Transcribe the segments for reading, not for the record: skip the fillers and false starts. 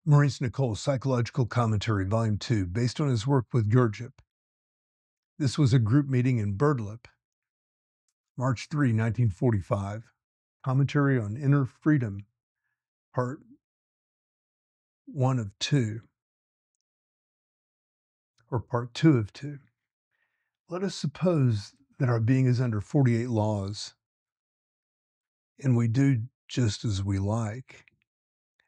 Maurice Nicole's Psychological Commentary, Volume 2, based on his work with Gurdjieff. This was a group meeting in Birdlip, March 3, 1945. Commentary on Inner Freedom, Part 1 of 2, or Part 2 of 2. Let us suppose that our being is under 48 laws, and we do just as we like.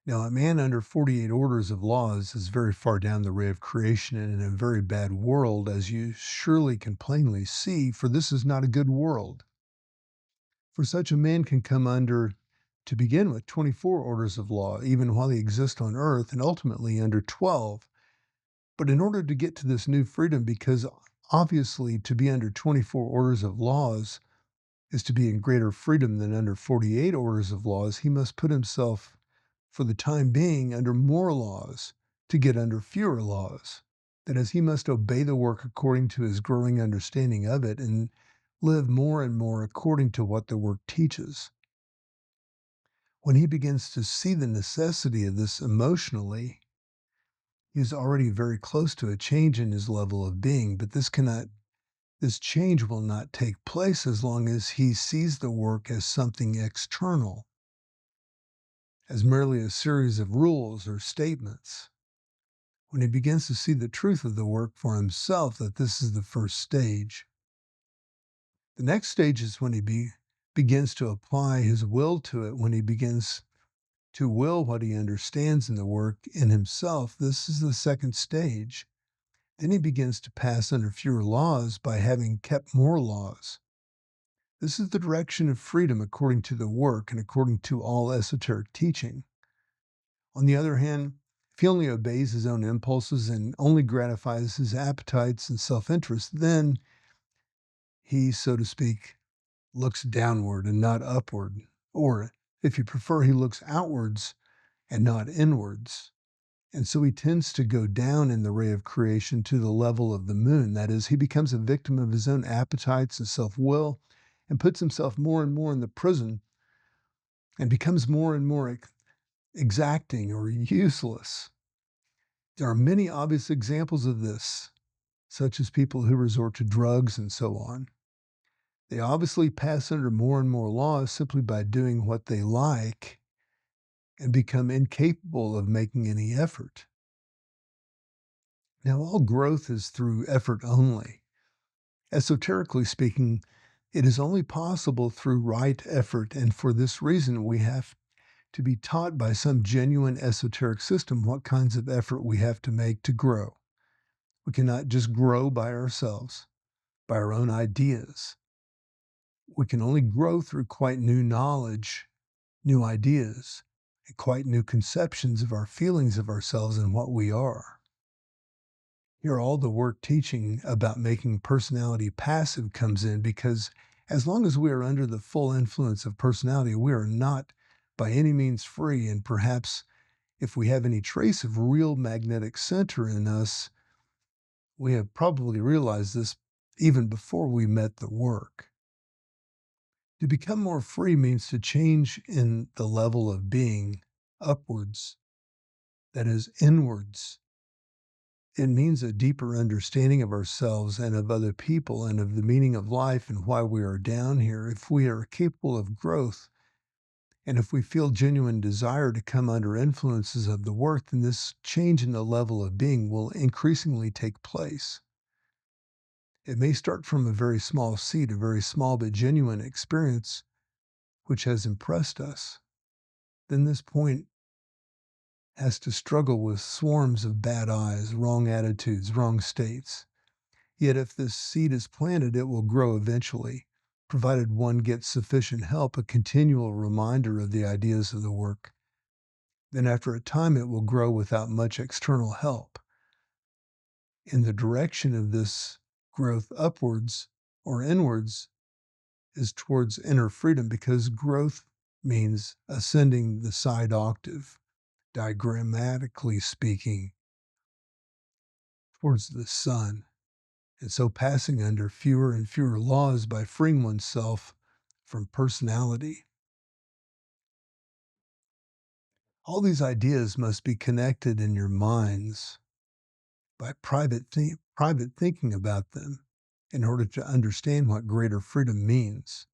Now, a man under 48 orders of laws is very far down the way of creation and in a very bad world, as you surely can plainly see, for this is not a good world. For such a man can come under, to begin with, 24 orders of law, even while he exists on earth, and ultimately under 12. But in order to get to this new freedom, because obviously to be under 24 orders of laws is to be in greater freedom than under 48 orders of laws, he must put himself, for the time being, under more laws to get under fewer laws. That is, he must obey the work according to his growing understanding of it and live more and more according to what the work teaches. When he begins to see the necessity of this emotionally, he is already very close to a change in his level of being, but this change will not take place as long as he sees the work as something external, as merely a series of rules or statements. When he begins to see the truth of the work for himself, that this is the first stage. The next stage is when he begins to apply his will to it, when he begins to will what he understands in the work in himself. This is the second stage. Then he begins to pass under fewer laws by having kept more laws. This is the direction of freedom according to the work and according to all esoteric teaching. On the other hand, if he only obeys his own impulses and only gratifies his appetites and self-interest, then he, so to speak, looks downward and not upward. Or, if you prefer, he looks outwards and not inwards. And so he tends to go down in the ray of creation to the level of the moon. That is, he becomes a victim of his own appetites and self-will and puts himself more and more in the prison and becomes more and more exacting or useless. There are many obvious examples of this, such as people who resort to drugs and so on. They obviously pass under more and more laws simply by doing what they like and become incapable of making any effort. Now, all growth is through effort only. Esoterically speaking, it is only possible through right effort, and for this reason, we have to be taught by some genuine esoteric system what kinds of effort we have to make to grow. We cannot just grow by ourselves, by our own ideas. We can only grow through quite new knowledge, new ideas, and quite new conceptions of our feelings of ourselves and what we are. Here, all the work teaching about making personality passive comes in, because as long as we are under the full influence of personality, we are not by any means free. And perhaps if we have any trace of real magnetic center in us, we have probably realized this even before we met the work. To become more free means to change in the level of being upwards, that is, inwards. It means a deeper understanding of ourselves and of other people and of the meaning of life and why we are down here. If we are capable of growth and if we feel genuine desire to come under influences of the work, then this change in the level of being will increasingly take place. It may start from a very small seed, a very small but genuine experience which has impressed us. Then this point has to struggle with swarms of bad eyes, wrong attitudes, wrong states. Yet if this seed is planted, it will grow eventually, provided one gets sufficient help, a continual reminder of the ideas of the work. Then after a time, it will grow without much external help. In the direction of this growth upwards or inwards is towards inner freedom, because growth means ascending the side octave, diagrammatically speaking, towards the sun, and so passing under fewer and fewer laws by freeing oneself from personality. All these ideas must be connected in your minds by private thinking about them in order to understand what greater freedom means.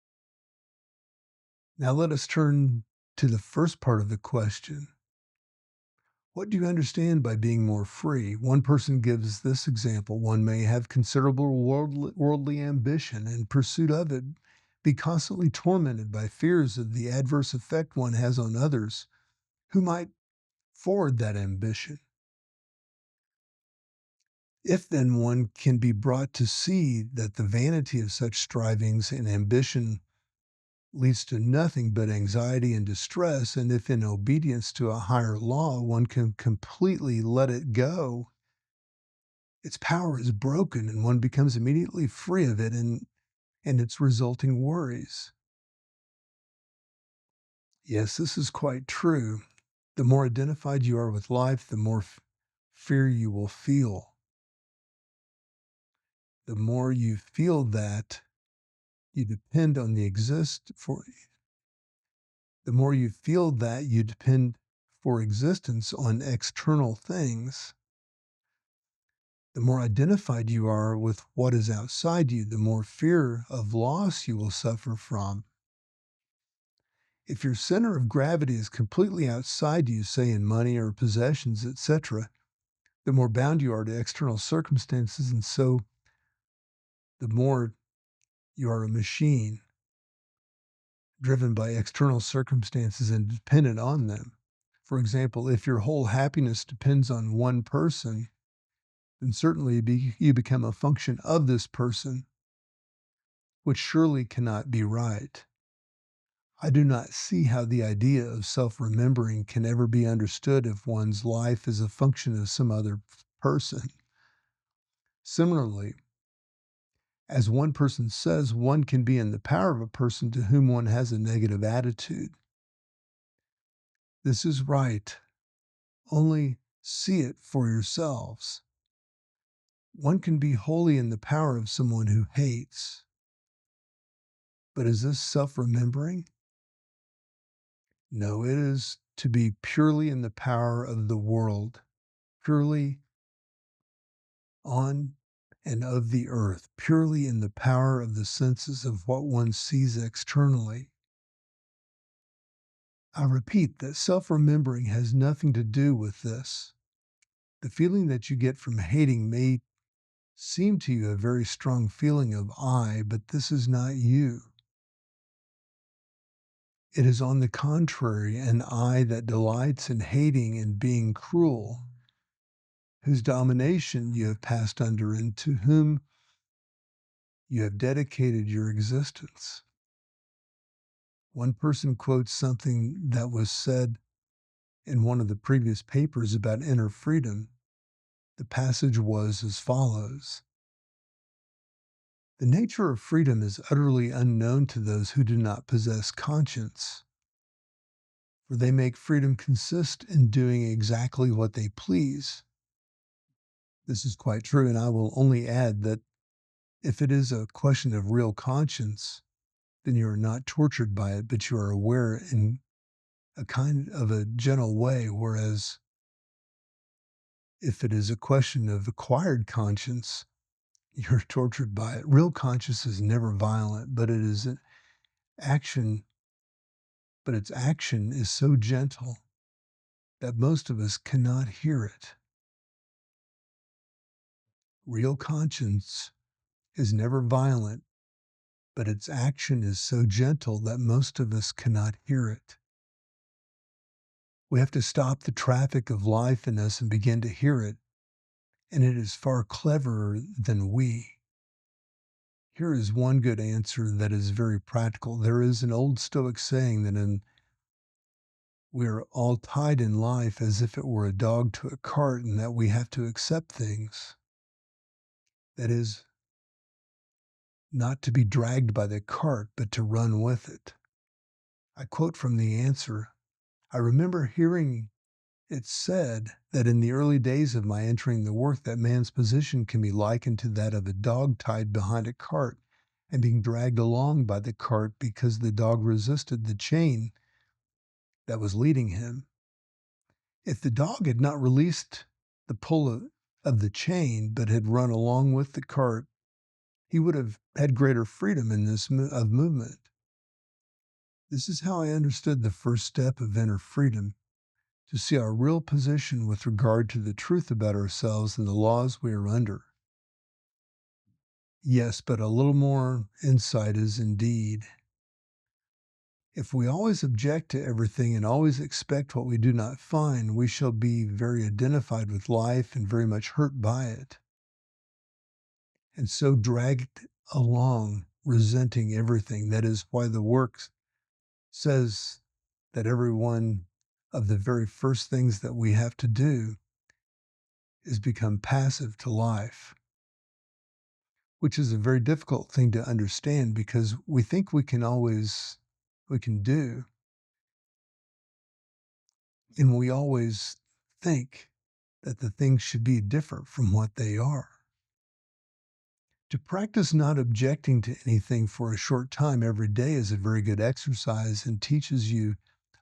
Now let us turn to the first part of the question. What do you understand by being more free? One person gives this example. One may have considerable worldly ambition and pursuit of it, be constantly tormented by fears of the adverse effect one has on others who might forward that ambition. If then one can be brought to see that the vanity of such strivings and ambition leads to nothing but anxiety and distress, and if in obedience to a higher law one can completely let it go, its power is broken and one becomes immediately free of it and its resulting worries. Yes, this is quite true. The more identified you are with life, the more fear you will feel. The more you feel that you depend on the more you feel that you depend for existence on external things, the more identified you are with what is outside you, the more fear of loss you will suffer from. If your center of gravity is completely outside you, say in money or possessions, etc., the more bound you are to external circumstances, and so the more you are a machine driven by external circumstances and dependent on them. For example, if your whole happiness depends on one person, then certainly you become a function of this person, which surely cannot be right. I do not see how the idea of self-remembering can ever be understood if one's life is a function of some other person. Similarly, as one person says, one can be in the power of a person to whom one has a negative attitude. This is right. Only see it for yourselves. One can be wholly in the power of someone who hates. But is this self-remembering? No, it is to be purely in the power of the world, purely on and of the earth, purely in the power of the senses of what one sees externally. I repeat that self-remembering has nothing to do with this. The feeling that you get from hating may seem to you a very strong feeling of I, but this is not you. It is on the contrary an I that delights in hating and being cruel, whose domination you have passed under and to whom you have dedicated your existence. One person quotes something that was said in one of the previous papers about inner freedom. The passage was as follows: the nature of freedom is utterly unknown to those who do not possess conscience, for they make freedom consist in doing exactly what they please. This is quite true, and I will only add that if it is a question of real conscience, then you are not tortured by it, but you are aware in a kind of a gentle way, whereas if it is a question of acquired conscience, you're tortured by it. Real conscience is never violent, but it is an action, but its action is so gentle that most of us cannot hear it. Real conscience is never violent, but its action is so gentle that most of us cannot hear it. We have to stop the traffic of life in us and begin to hear it, and it is far cleverer than we. Here is one good answer that is very practical. There is an old Stoic saying that we are all tied in life as if it were a dog to a cart, and that we have to accept things. That is, not to be dragged by the cart, but to run with it. I quote from the answer: I remember hearing it said that in the early days of my entering the work, that man's position can be likened to that of a dog tied behind a cart and being dragged along by the cart because the dog resisted the chain that was leading him. If the dog had not released the pull of the chain, but had run along with the cart, he would have had greater freedom in this of movement. This is how I understood the first step of inner freedom, to see our real position with regard to the truth about ourselves and the laws we are under. Yes, but a little more insight is indeed. If we always object to everything and always expect what we do not find, we shall be very identified with life and very much hurt by it, and so dragged along, resenting everything. That is why the work says that every one of the very first things that we have to do is become passive to life, which is a very difficult thing to understand because we think we can do, and we always think that the things should be different from what they are. To practice not objecting to anything for a short time every day is a very good exercise and teaches you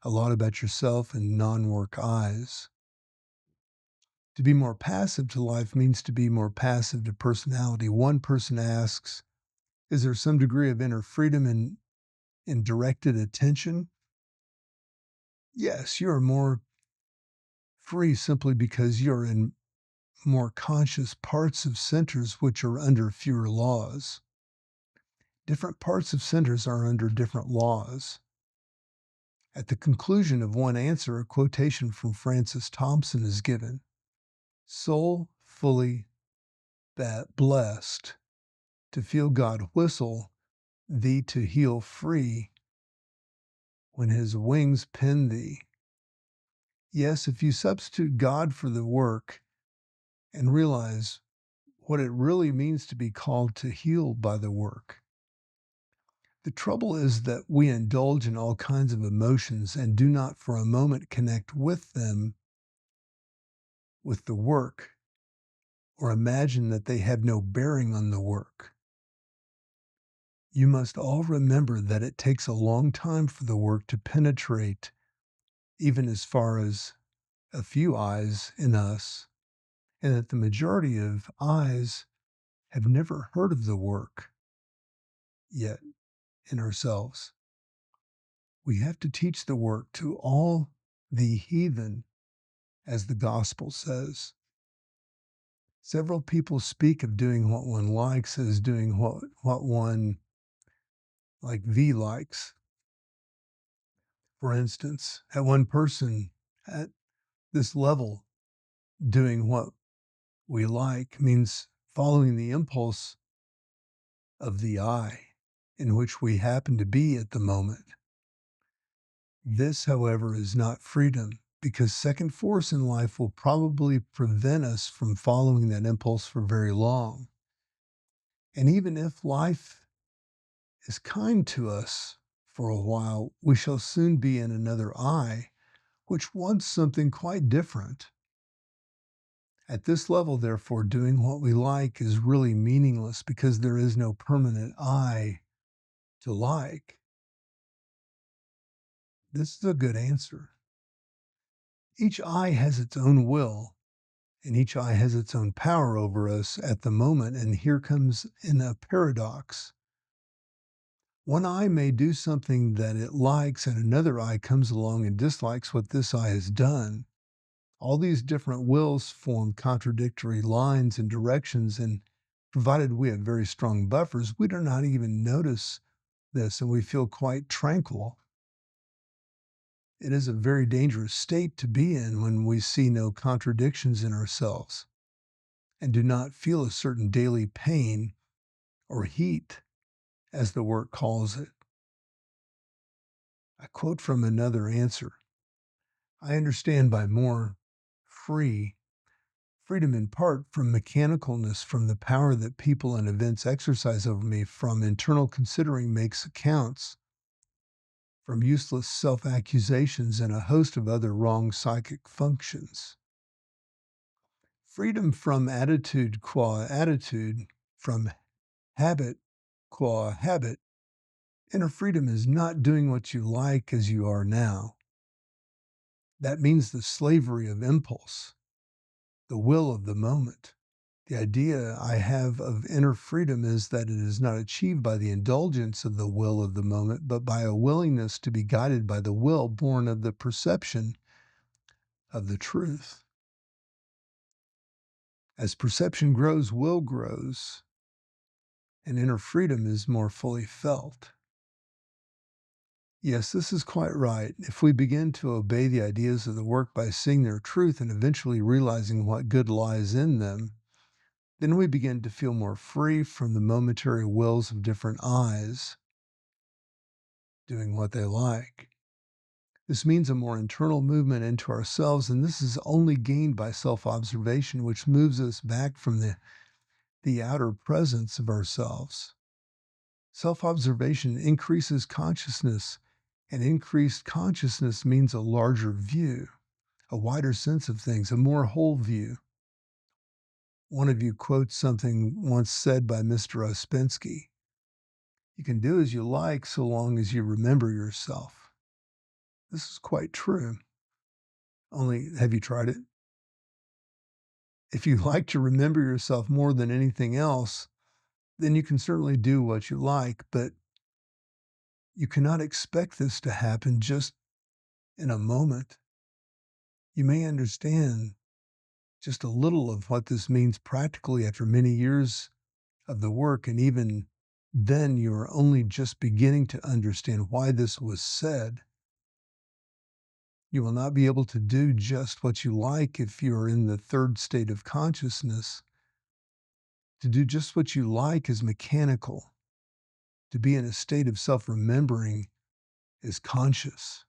a lot about yourself in non-work eyes. To be more passive to life means to be more passive to personality. One person asks, is there some degree of inner freedom in directed attention? Yes, you are more free simply because you're in more conscious parts of centers which are under fewer laws. Different parts of centers are under different laws. At the conclusion of one answer, a quotation from Francis Thompson is given. Soul fully blessed to feel God whistle thee to heel free when his wings pin thee. Yes, if you substitute God for the work and realize what it really means to be called to heal by the work. The trouble is that we indulge in all kinds of emotions and do not for a moment connect with them, with the work, or imagine that they have no bearing on the work. You must all remember that it takes a long time for the work to penetrate, even as far as a few eyes in us, and that the majority of eyes have never heard of the work yet in ourselves. We have to teach the work to all the heathen, as the gospel says. Several people speak of doing what one likes as doing what one like V likes. For instance, at one person at this level, doing what we like means following the impulse of the I in which we happen to be at the moment. This, however, is not freedom because second force in life will probably prevent us from following that impulse for very long. And even if life is kind to us for a while, we shall soon be in another I, which wants something quite different. At this level, therefore, doing what we like is really meaningless because there is no permanent I to like. This is a good answer. Each I has its own will, and each I has its own power over us at the moment. And here comes in a paradox. One I may do something that it likes, and another I comes along and dislikes what this I has done. All these different wills form contradictory lines and directions, and provided we have very strong buffers, we do not even notice this, and we feel quite tranquil. It is a very dangerous state to be in when we see no contradictions in ourselves and do not feel a certain daily pain or heat, as the work calls it. I quote from another answer. I understand by more freedom in part from mechanicalness, from the power that people and events exercise over me, from internal considering makes accounts, from useless self-accusations and a host of other wrong psychic functions. Freedom from attitude qua attitude, from habit qua habit. Inner freedom is not doing what you like as you are now. That means the slavery of impulse, the will of the moment. The idea I have of inner freedom is that it is not achieved by the indulgence of the will of the moment, but by a willingness to be guided by the will born of the perception of the truth. As perception grows, will grows, and inner freedom is more fully felt. Yes, this is quite right. If we begin to obey the ideas of the work by seeing their truth and eventually realizing what good lies in them, then we begin to feel more free from the momentary wills of different eyes doing what they like. This means a more internal movement into ourselves, and this is only gained by self-observation, which moves us back from the outer presence of ourselves. Self-observation increases consciousness, and increased consciousness means a larger view, a wider sense of things, a more whole view. One of you quotes something once said by Mr. Ouspensky: "You can do as you like so long as you remember yourself." This is quite true. Only, have you tried it? If you like to remember yourself more than anything else, then you can certainly do what you like, but you cannot expect this to happen just in a moment. You may understand just a little of what this means practically after many years of the work, and even then you are only just beginning to understand why this was said. You will not be able to do just what you like if you are in the third state of consciousness. To do just what you like is mechanical. To be in a state of self-remembering is conscious.